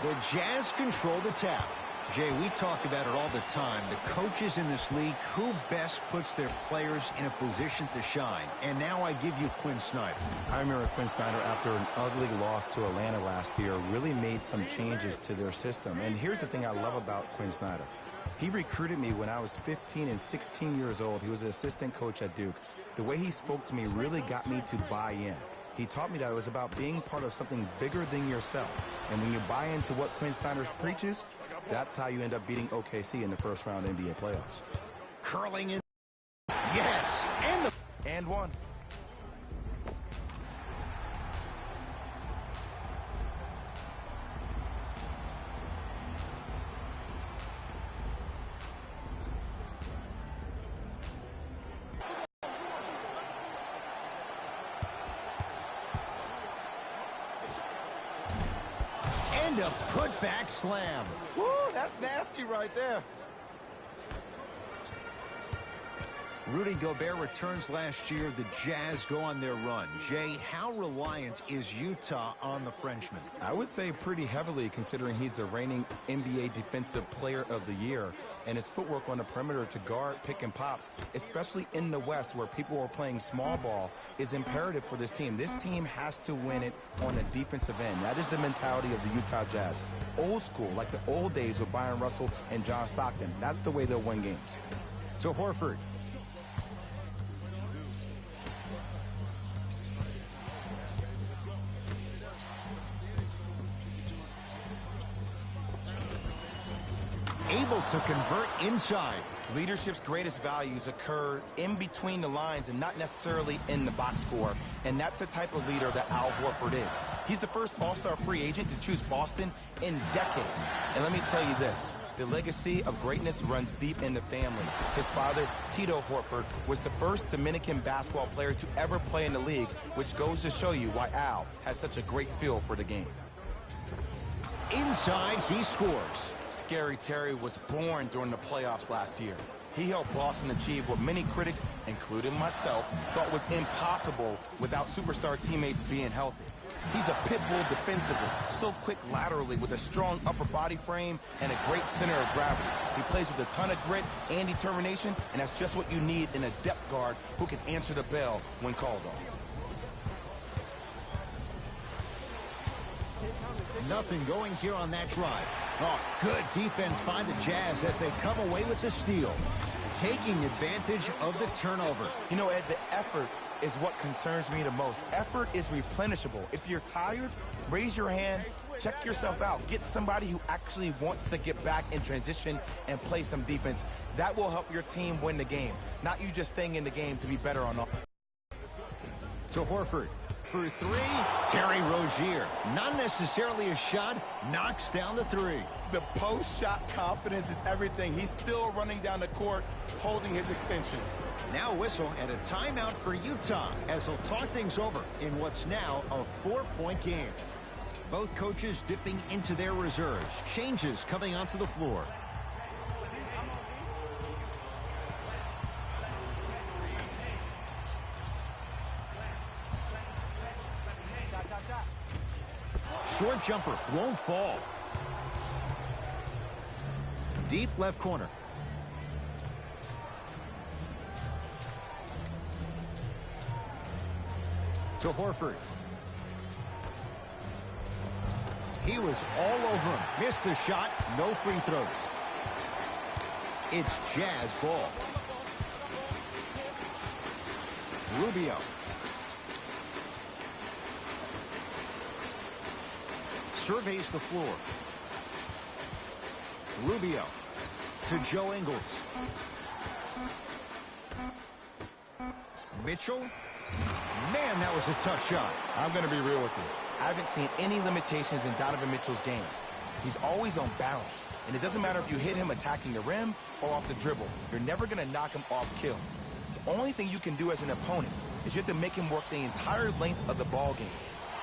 The Jazz control the tap. Jay, we talk about it all the time. The coaches in this league, who best puts their players in a position to shine? And now I give you Quinn Snyder. I remember Quinn Snyder, after an ugly loss to Atlanta last year, really made some changes to their system. And here's the thing I love about Quinn Snyder. He recruited me when I was 15 and 16 years old. He was an assistant coach at Duke. The way he spoke to me really got me to buy in. He taught me that it was about being part of something bigger than yourself. And when you buy into what Quinn Snyder preaches, that's how you end up beating OKC in the first round NBA playoffs. Curling in. Yes. And one. And a putback slam. Woo, that's nasty right there. Rudy Gobert returns last year. The Jazz go on their run. Jay, how reliant is Utah on the Frenchman? I would say pretty heavily, considering he's the reigning NBA Defensive Player of the Year, and his footwork on the perimeter to guard pick and pops, especially in the West where people are playing small ball, is imperative for this team. This team has to win it on the defensive end. That is the mentality of the Utah Jazz. Old school, like the old days with Byron Russell and John Stockton. That's the way they'll win games. So Horford. Able to convert inside. Leadership's greatest values occur in between the lines and not necessarily in the box score. And that's the type of leader that Al Horford is. He's the first all-star free agent to choose Boston in decades. And let me tell you this, the legacy of greatness runs deep in the family. His father, Tito Horford, was the first Dominican basketball player to ever play in the league, which goes to show you why Al has such a great feel for the game. Inside, he scores. Scary Terry was born during the playoffs last year. He helped Boston achieve what many critics, including myself, thought was impossible without superstar teammates being healthy. He's a pit bull defensively, so quick laterally with a strong upper body frame and a great center of gravity. He plays with a ton of grit and determination, and that's just what you need in a depth guard who can answer the bell when called on. Nothing going here on that drive. Oh, good defense by the Jazz as they come away with the steal. Taking advantage of the turnover. You know, Ed, the effort is what concerns me the most. Effort is replenishable. If you're tired, raise your hand, check yourself out. Get somebody who actually wants to get back in transition and play some defense. That will help your team win the game, not you just staying in the game to be better on offense. To Horford. For three, Terry Rozier. Not necessarily a shot, knocks down the three. The post-shot confidence is everything. He's still running down the court, holding his extension. Now a whistle and a timeout for Utah as they'll talk things over in what's now a 4-point game. Both coaches dipping into their reserves. Changes coming onto the floor. Short jumper won't fall. Deep left corner. To Horford. He was all over him. Missed the shot. No free throws. It's Jazz ball. Rubio. Surveys the floor. Rubio to Joe Ingles. Mitchell. Man, that was a tough shot. I'm going to be real with you. I haven't seen any limitations in Donovan Mitchell's game. He's always on balance, and it doesn't matter if you hit him attacking the rim or off the dribble. You're never going to knock him off kill. The only thing you can do as an opponent is you have to make him work the entire length of the ball game.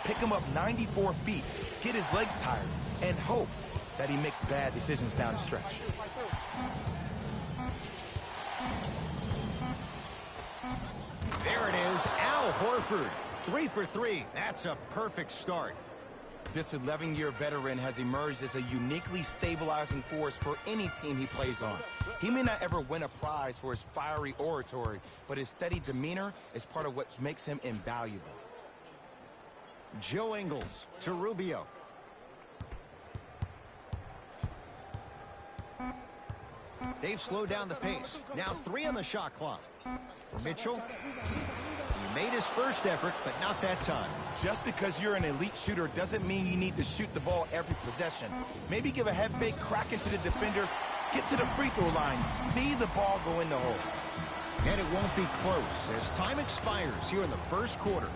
Pick him up 94 feet, get his legs tired, and hope that he makes bad decisions down the stretch. There it is, Al Horford. 3 for 3. That's a perfect start. This 11-year veteran has emerged as a uniquely stabilizing force for any team he plays on. He may not ever win a prize for his fiery oratory, but his steady demeanor is part of what makes him invaluable. Joe Ingles to Rubio. They've slowed down the pace. Now 3 on the shot clock. Mitchell, he made his first effort, but not that time. Just because you're an elite shooter doesn't mean you need to shoot the ball every possession. Maybe give a head-fake crack into the defender, get to the free throw line, see the ball go in the hole. And it won't be close as time expires here in the first quarter.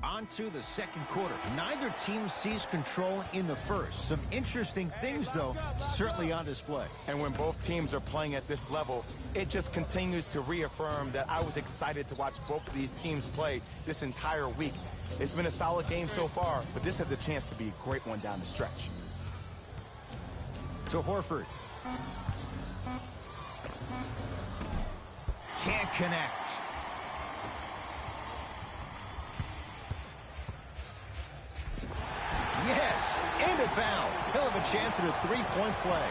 On to the second quarter. Neither team sees control in the first. Some interesting things, though, certainly on display. And when both teams are playing at this level, it just continues to reaffirm that I was excited to watch both of these teams play this entire week. It's been a solid game so far, but this has a chance to be a great one down the stretch. To Horford. Can't connect. Yes, and a foul. Hell of a chance at a three-point play.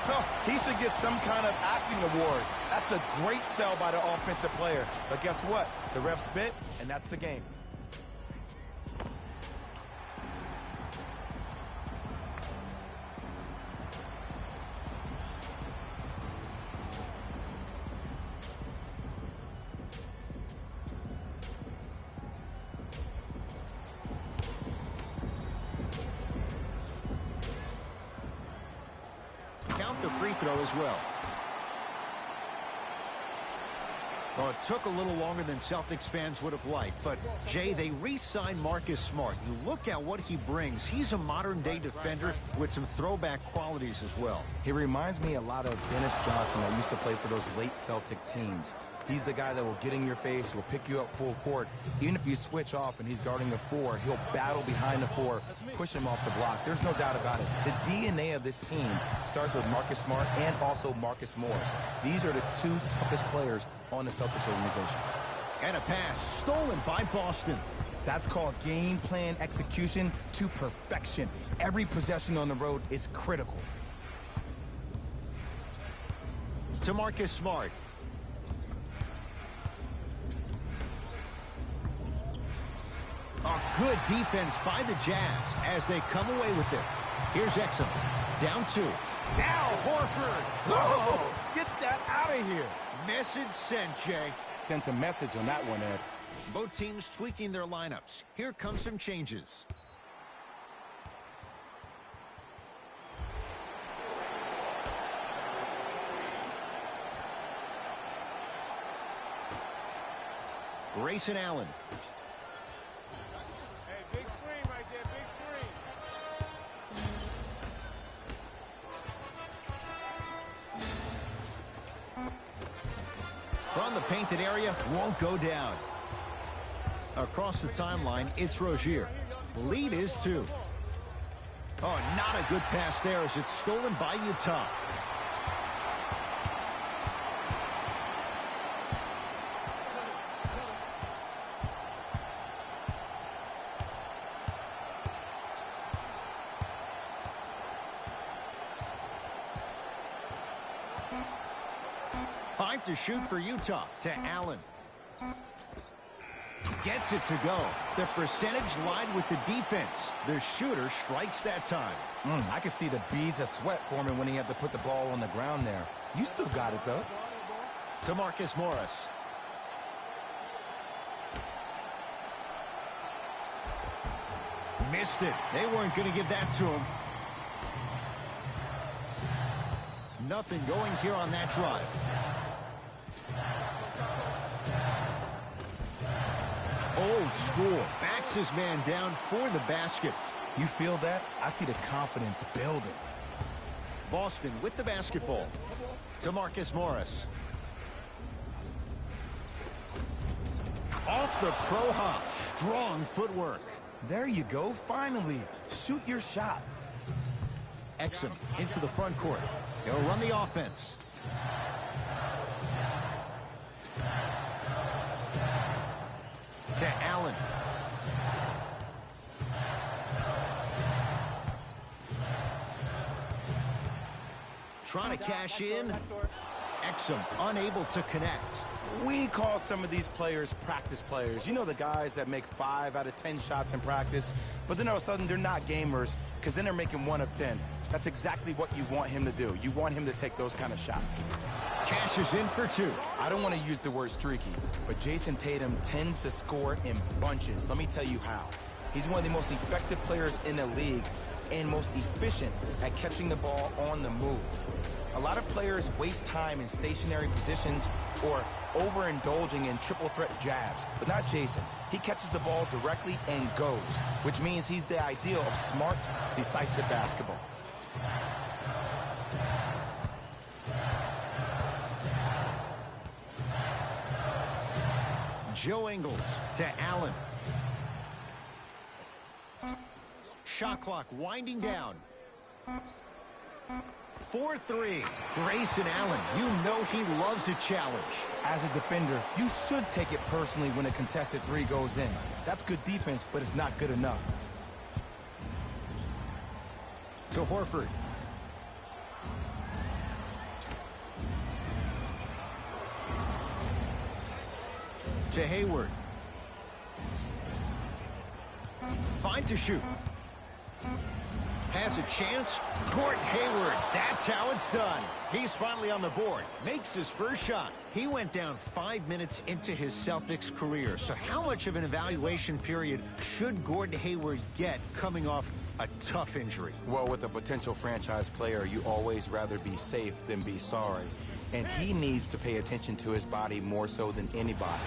Oh, he should get some kind of acting award. That's a great sell by the offensive player. But guess what? The ref spit, and that's the game. Count the free throw as well. Well, it took a little longer than Celtics fans would have liked, but, Jay, they re-signed Marcus Smart. You look at what he brings. He's a modern-day defender with some throwback qualities as well. He reminds me a lot of Dennis Johnson that used to play for those late Celtic teams. He's the guy that will get in your face, will pick you up full court. Even if you switch off and he's guarding a 4, he'll battle behind the 4, push him off the block. There's no doubt about it. The DNA of this team starts with Marcus Smart and also Marcus Morris. These are the 2 toughest players on the Celtics organization. And a pass stolen by Boston. That's called game plan execution to perfection. Every possession on the road is critical. To Marcus Smart. A good defense by the Jazz as they come away with it. Here's Exum. Down 2. Now Horford. Oh, get that out of here. Message sent, Jay. Sent a message on that one, Ed. Both teams tweaking their lineups. Here come some changes. Grayson Allen. Big screen right there, big screen. From the painted area, won't go down. Across the timeline, it's Rozier. Lead is 2. Oh, not a good pass there as it's stolen by Utah. Five to shoot for Utah. To Allen. Gets it to go. The percentage lied with the defense. The shooter strikes that time. I could see the beads of sweat forming when he had to put the ball on the ground there. You still got it, though. To Marcus Morris. Missed it. They weren't going to give that to him. Nothing going here on that drive. Old school. Backs his man down for the basket. You feel that? I see the confidence building. Boston with the basketball. To Marcus Morris. Off the pro hop. Strong footwork. There you go. Finally, shoot your shot. Exum into the front court. He'll run the offense. To Allen. Trying to cash in. Exum unable to connect. We call some of these players practice players. You know, the guys that make 5 out of 10 shots in practice, but then all of a sudden they're not gamers because then they're making 1 of 10. That's exactly what you want him to do. You want him to take those kind of shots. Cashes in for 2. I don't want to use the word streaky, but Jason Tatum tends to score in bunches. Let me tell you how. He's one of the most effective players in the league and most efficient at catching the ball on the move. A lot of players waste time in stationary positions or overindulging in triple threat jabs, but not Jason. He catches the ball directly and goes, which means he's the ideal of smart, decisive basketball. Joe Ingles to Allen. Shot clock winding down. 4-3. Grayson Allen, you know he loves a challenge. As a defender, you should take it personally when a contested 3 goes in. That's good defense, but it's not good enough. To Horford. To Hayward. Fine to shoot. Has a chance. Gordon Hayward. That's how it's done. He's finally on the board. Makes his first shot. He went down 5 minutes into his Celtics career. So how much of an evaluation period should Gordon Hayward get coming off a tough injury? Well, with a potential franchise player, you always rather be safe than be sorry. And he needs to pay attention to his body more so than anybody.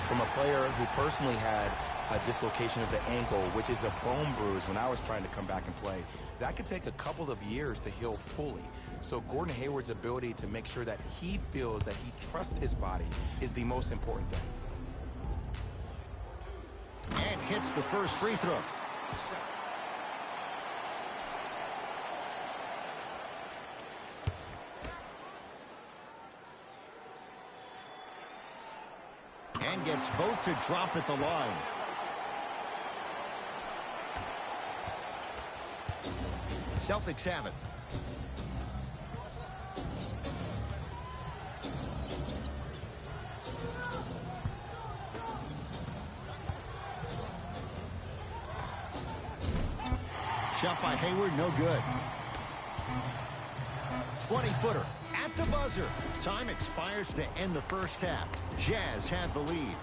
From a player who personally had a dislocation of the ankle, which is a bone bruise when I was trying to come back and play, that could take a couple of years to heal fully. So Gordon Hayward's ability to make sure that he feels that he trusts his body is the most important thing. And hits the first free throw. And gets both to drop at the line. Celtics have it. Shot by Hayward, no good. 20-footer at the buzzer. Time expires to end the first half. Jazz have the lead.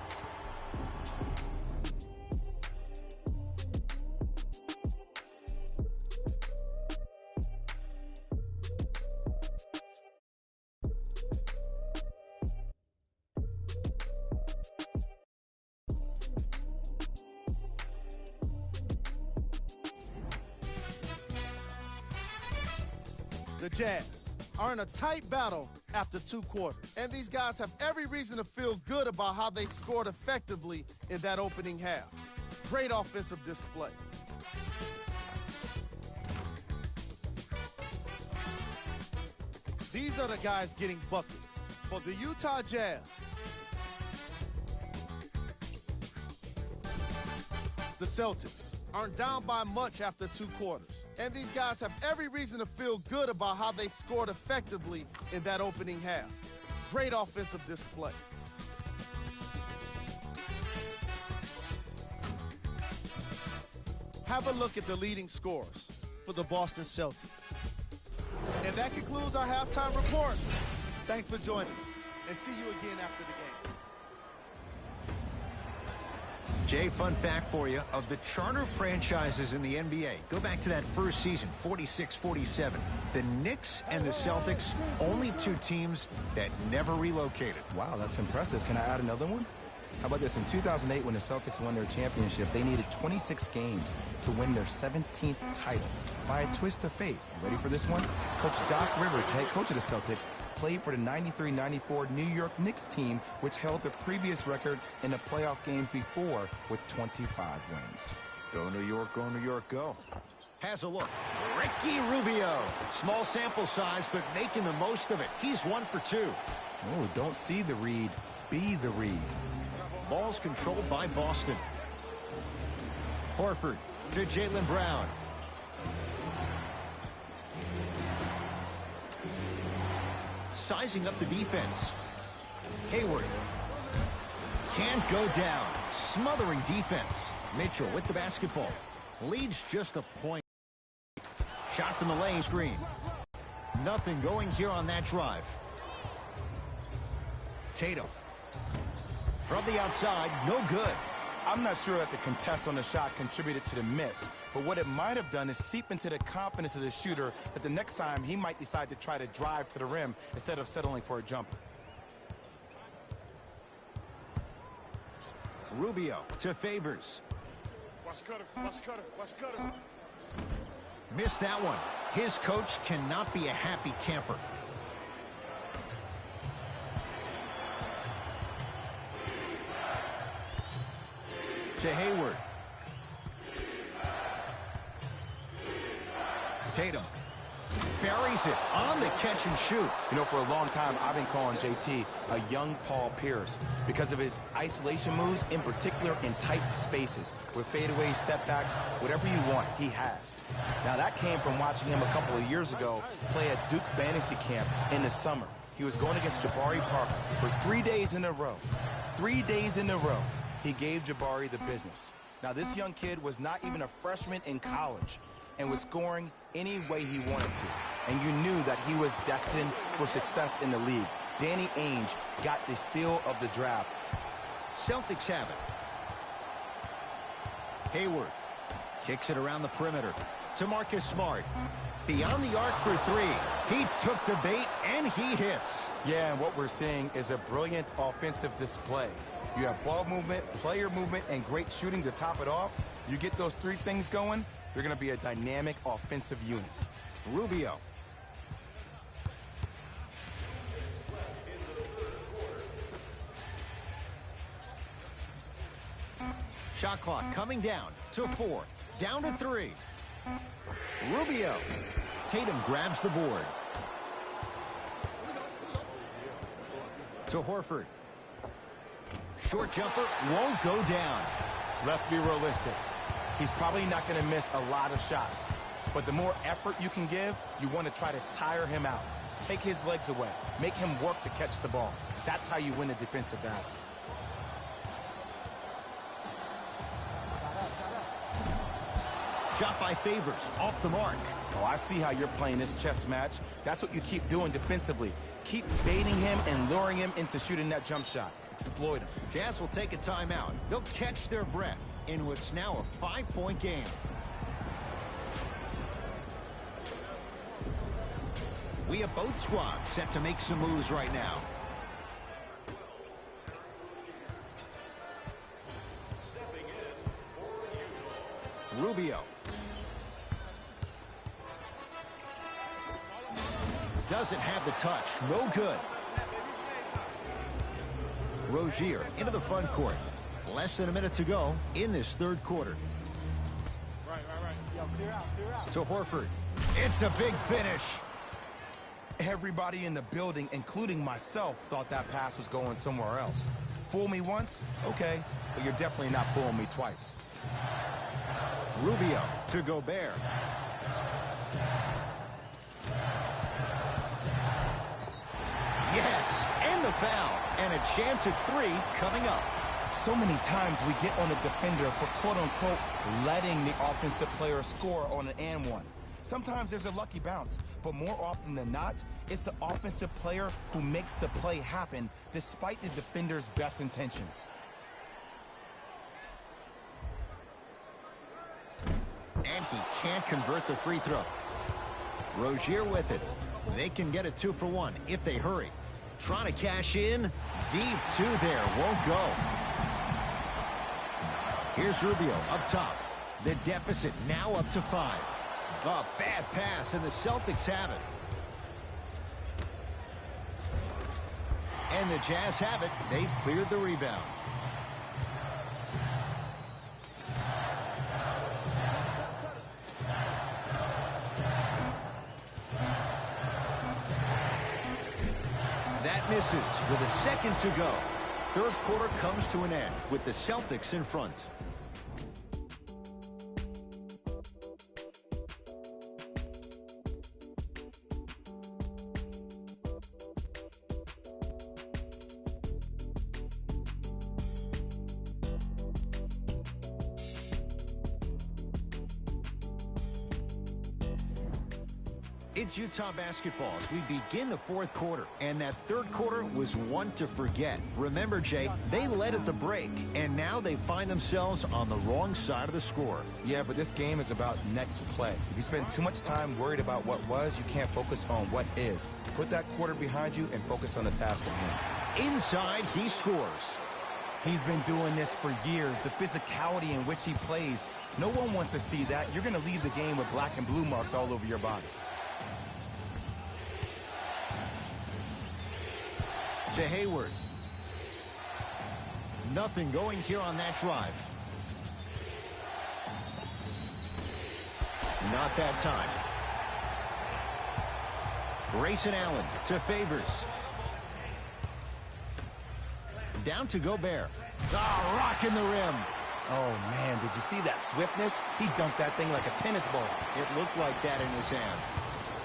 The Jazz are in a tight battle after 2 quarters. And these guys have every reason to feel good about how they scored effectively in that opening half. Great offensive display. These are the guys getting buckets for the Utah Jazz. The Celtics aren't down by much after 2 quarters. And these guys have every reason to feel good about how they scored effectively in that opening half. Great offensive display. Have a look at the leading scorers for the Boston Celtics. And that concludes our halftime report. Thanks for joining us, and see you again after the game. Jay, fun fact for you, of the charter franchises in the NBA, go back to that first season, 46-47. The Knicks and the Celtics, only 2 teams that never relocated. Wow, that's impressive. Can I add another one? How about this? In 2008, when the Celtics won their championship, they needed 26 games to win their 17th title by a twist of fate. You ready for this one? Coach Doc Rivers, head coach of the Celtics, played for the 93-94 New York Knicks team, which held the previous record in the playoff games before with 25 wins. Go New York, go New York, go. Has a look. Ricky Rubio. Small sample size, but making the most of it. He's 1 for 2. Oh, don't see the read, be the read. Ball's controlled by Boston. Horford to Jaylen Brown. Sizing up the defense. Hayward. Can't go down. Smothering defense. Mitchell with the basketball. Leads just a point. Shot from the lane screen. Nothing going here on that drive. Tatum. From the outside, no good. I'm not sure that the contest on the shot contributed to the miss, but what it might have done is seep into the confidence of the shooter that the next time he might decide to try to drive to the rim instead of settling for a jumper. Rubio to Favors. Watch cutter, watch cutter, watch cutter. Missed that one. His coach cannot be a happy camper. To Hayward. Tatum buries it on the catch and shoot. You know, for a long time, I've been calling JT a young Paul Pierce because of his isolation moves, in particular in tight spaces, with fadeaways, step backs, whatever you want, he has. Now, that came from watching him a couple of years ago play at Duke Fantasy Camp in the summer. He was going against Jabari Parker for 3 days in a row. 3 days in a row. He gave Jabari the business. Now, this young kid was not even a freshman in college and was scoring any way he wanted to. And you knew that he was destined for success in the league. Danny Ainge got the steal of the draft. Celtics have it. Hayward kicks it around the perimeter to Marcus Smart. Beyond the arc for 3. He took the bait and he hits. Yeah, and what we're seeing is a brilliant offensive display. You have ball movement, player movement, and great shooting to top it off. You get those 3 things going, you're going to be a dynamic offensive unit. Rubio. Shot clock coming down to 4. Down to 3. Rubio. Tatum grabs the board. To Horford. Short jumper won't go down. Let's be realistic. He's probably not going to miss a lot of shots. But the more effort you can give, you want to try to tire him out. Take his legs away. Make him work to catch the ball. That's how you win a defensive battle. Shot by Favors, off the mark. Oh, I see how you're playing this chess match. That's what you keep doing defensively. Keep baiting him and luring him into shooting that jump shot. Exploit him. Jazz will take a timeout. They'll catch their breath in what's now a 5-point game. We have both squads set to make some moves right now. Rubio. Doesn't have the touch. No good. Rozier into the front court. Less than a minute to go in this 3rd quarter. Right. Yo, clear out. To Horford. It's a big finish. Everybody in the building, including myself, thought that pass was going somewhere else. Fool me once? Okay. But you're definitely not fooling me twice. Rubio to Gobert. Yes, and the foul. And a chance at 3 coming up. So many times we get on the defender for quote-unquote letting the offensive player score on an and one. Sometimes there's a lucky bounce, but more often than not, it's the offensive player who makes the play happen despite the defender's best intentions. And he can't convert the free throw. Rozier with it. They can get a 2 for 1 if they hurry. Trying to cash in. Deep 2 there. Won't go. Here's Rubio up top. The deficit now up to 5. A bad pass, and the Celtics have it. And the Jazz have it. They've cleared the rebound. That misses with a second to go. Third quarter comes to an end with the Celtics in front. It's Utah basketball as we begin the fourth quarter, and that third quarter was one to forget. Remember, Jay, they led at the break, and now they find themselves on the wrong side of the score. Yeah, but this game is about next play. If you spend too much time worried about what was, you can't focus on what is. Put that quarter behind you and focus on the task at hand. Inside, he scores. He's been doing this for years. The physicality in which he plays, no one wants to see that. You're going to leave the game with black and blue marks all over your body. To Hayward. Nothing going here on that drive. Not that time. Grayson Allen to Favors. Down to Gobert. Rocking the rim. Oh, man, did you see that swiftness? He dunked that thing like a tennis ball. It looked like that in his hand.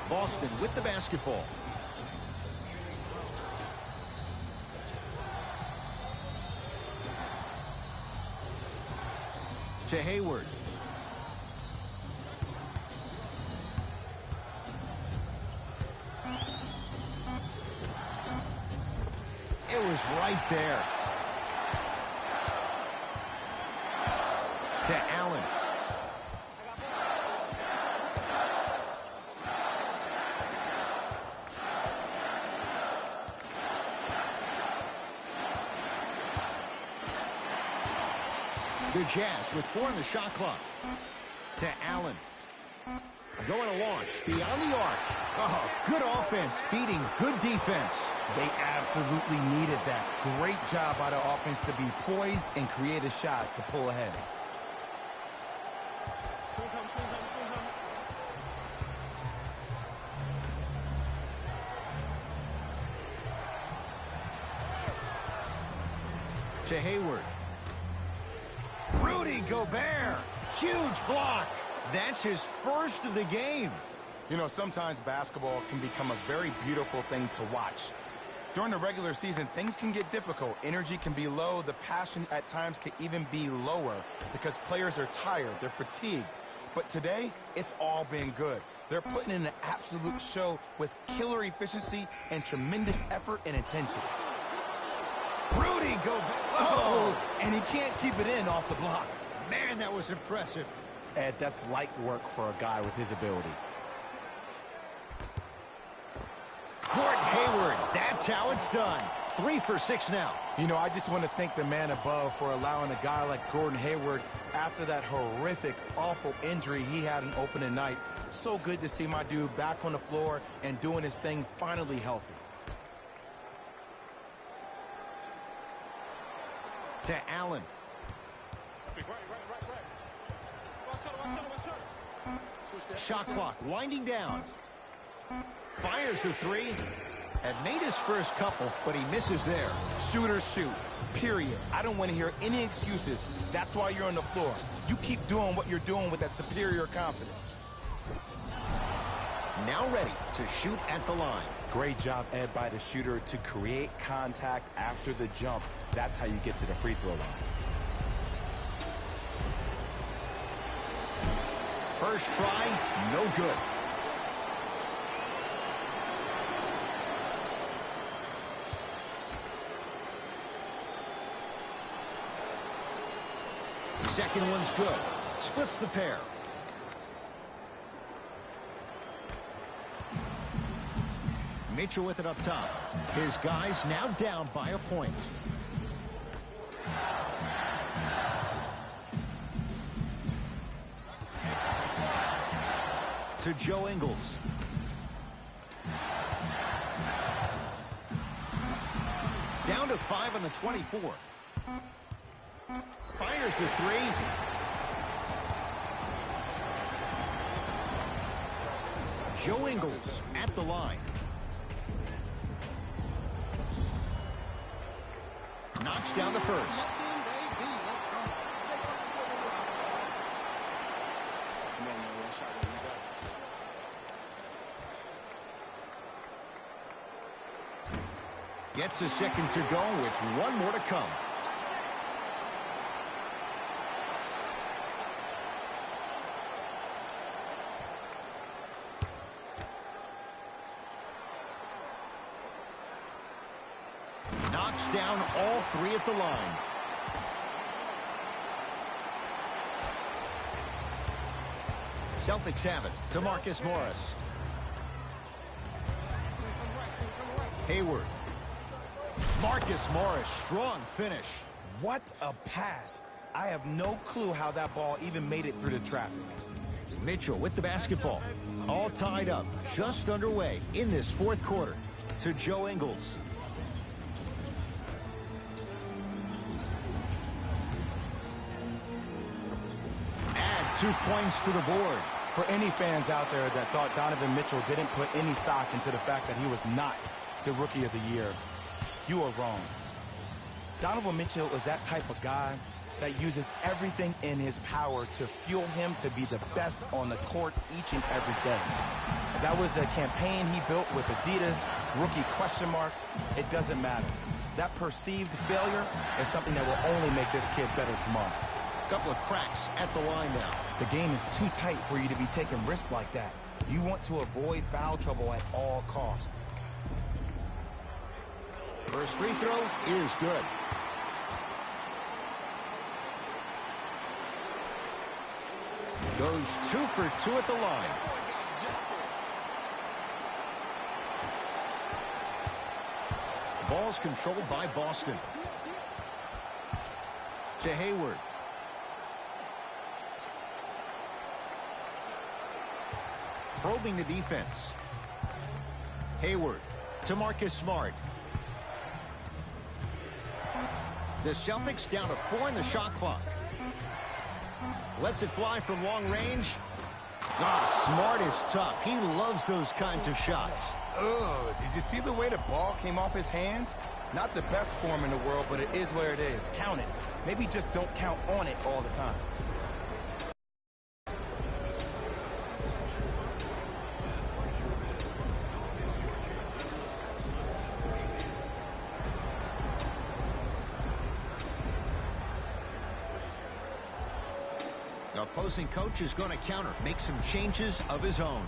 Boston with the basketball. To Hayward. It was right there. To Allen. The Jazz with 4 on the shot clock. To Allen. Going to launch beyond the arc. Oh, good offense beating good defense. They absolutely needed that. Great job by the offense to be poised and create a shot to pull ahead. To Hayward. Rudy Gobert. Huge block. That's his first of the game. You know, sometimes basketball can become a very beautiful thing to watch. During the regular season, things can get difficult. Energy can be low. The passion at times can even be lower because players are tired. They're fatigued. But today, it's all been good. They're putting in an absolute show with killer efficiency and tremendous effort and intensity. Rudy Gobert. Oh, and he can't keep it in off the block. Man, that was impressive. Ed, that's light work for a guy with his ability. Gordon Hayward, that's how it's done. 3 for 6 now. You know, I just want to thank the man above for allowing a guy like Gordon Hayward, after that horrific, awful injury he had an opening night. So good to see my dude back on the floor and doing his thing, finally healthy. To Allen. Shot clock winding down. Fires the 3. Had made his first couple, but he misses there. Shooters shoot, period. I don't want to hear any excuses. That's why you're on the floor. You keep doing what you're doing with that superior confidence. Now ready to shoot at the line. Great job, Ed, by the shooter to create contact after the jump. That's how you get to the free throw line. First try, no good. Second one's good. Splits the pair. Mitchell with it up top. His guys now down by a point. to Joe Ingles. Down to 5 on the 24. Fires the three. Joe Ingles at the line. Knocks down the first. Gets a second to go with one more to come. Knocks down all three at the line. Celtics have it to Marcus Morris. Hayward. Marcus Morris, strong finish. What a pass. I have no clue how that ball even made it through the traffic. Mitchell with the basketball. All tied up, just underway in this fourth quarter. To Joe Ingles. Add 2 points to the board. For any fans out there that thought Donovan Mitchell didn't put any stock into the fact that he was not the Rookie of the Year, you are wrong. Donovan Mitchell is that type of guy that uses everything in his power to fuel him to be the best on the court each and every day. That was a campaign he built with Adidas, rookie question mark. It doesn't matter. That perceived failure is something that will only make this kid better tomorrow. Couple of cracks at the line now. The game is too tight for you to be taking risks like that. You want to avoid foul trouble at all costs. First free throw is good. Goes 2 for 2 at the line. Ball's controlled by Boston. To Hayward. Probing the defense. Hayward to Marcus Smart. The Celtics down to 4 in the shot clock. Lets it fly from long range. Smart is tough. He loves those kinds of shots. Ugh, did you see the way the ball came off his hands? Not the best form in the world, but it is what it is. Count it. Maybe just don't count on it all the time. The opposing coach is going to counter, make some changes of his own.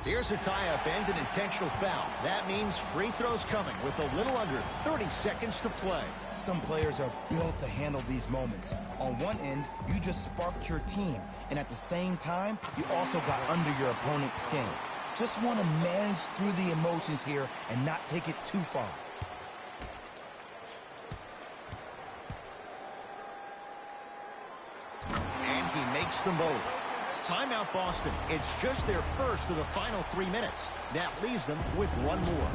Here's a tie-up and an intentional foul. That means free throws coming with a little under 30 seconds to play. Some players are built to handle these moments. On one end, you just sparked your team, and at the same time, you also got under your opponent's skin. Just want to manage through the emotions here and not take it too far. And he makes them both. Timeout Boston. It's just their first of the final 3 minutes. That leaves them with one more.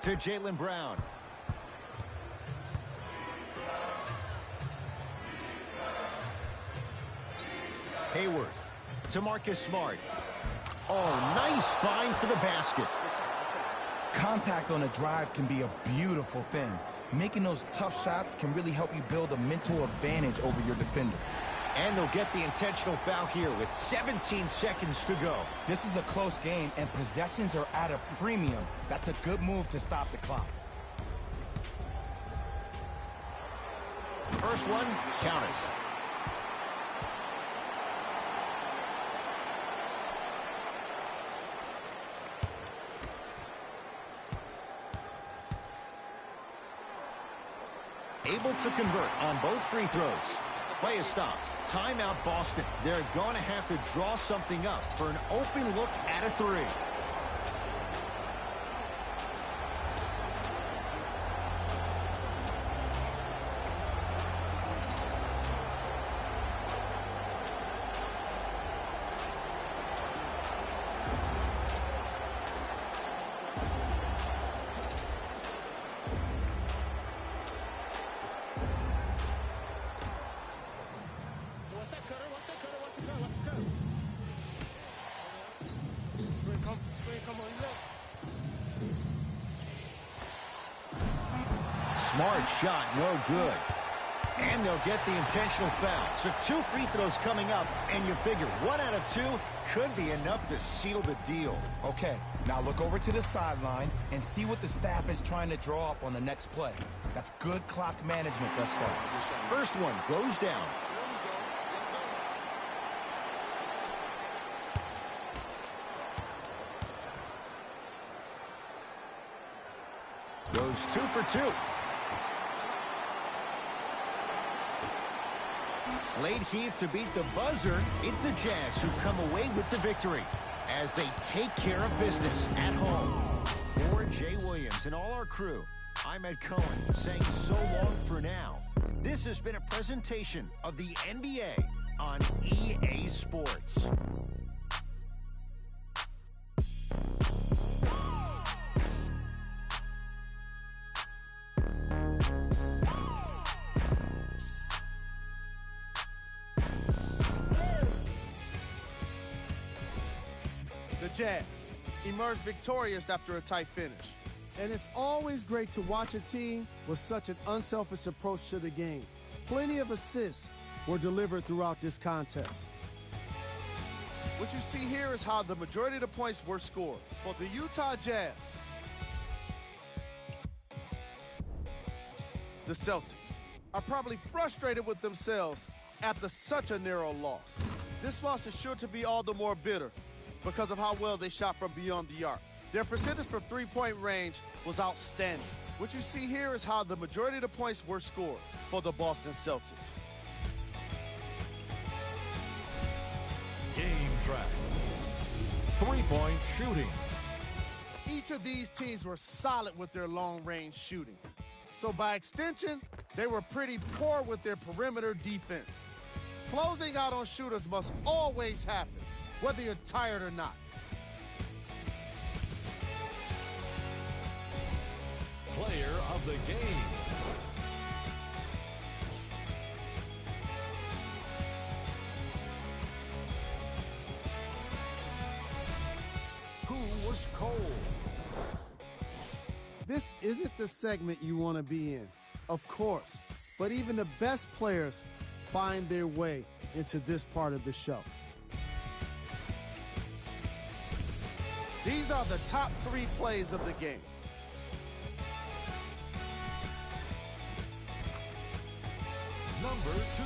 To Jaylen Brown. Hayward. to Marcus Smart. Oh, nice find for the basket. Contact on a drive can be a beautiful thing. Making those tough shots can really help you build a mental advantage over your defender. And they'll get the intentional foul here with 17 seconds to go. This is a close game, and possessions are at a premium. That's a good move to stop the clock. First one, count it. Able to convert on both free throws. Play is stopped. Timeout Boston. They're going to have to draw something up for an open look at a three. Smart shot, no good. And they'll get the intentional foul. So 2 free throws coming up, and you figure 1 out of 2 could be enough to seal the deal. Okay, now look over to the sideline and see what the staff is trying to draw up on the next play. That's good clock management thus far. First one goes down. Goes 2 for 2. Late heave to beat the buzzer. It's the Jazz who come away with the victory as they take care of business at home. For Jay Williams and all our crew, I'm Ed Cohen saying so long for now. This has been a presentation of the NBA on EA Sports. The Jazz emerged victorious after a tight finish. And it's always great to watch a team with such an unselfish approach to the game. Plenty of assists were delivered throughout this contest. What you see here is how the majority of the points were scored. For the Utah Jazz, the Celtics are probably frustrated with themselves after such a narrow loss. This loss is sure to be all the more bitter because of how well they shot from beyond the arc. Their percentage from three-point range was outstanding. What you see here is how the majority of the points were scored for the Boston Celtics. Game track. Three-point shooting. Each of these teams were solid with their long-range shooting. So by extension, they were pretty poor with their perimeter defense. Closing out on shooters must always happen, whether you're tired or not. Player of the game. Who was cold? This isn't the segment you want to be in, of course, but even the best players find their way into this part of the show. These are the top 3 plays of the game. Number 2.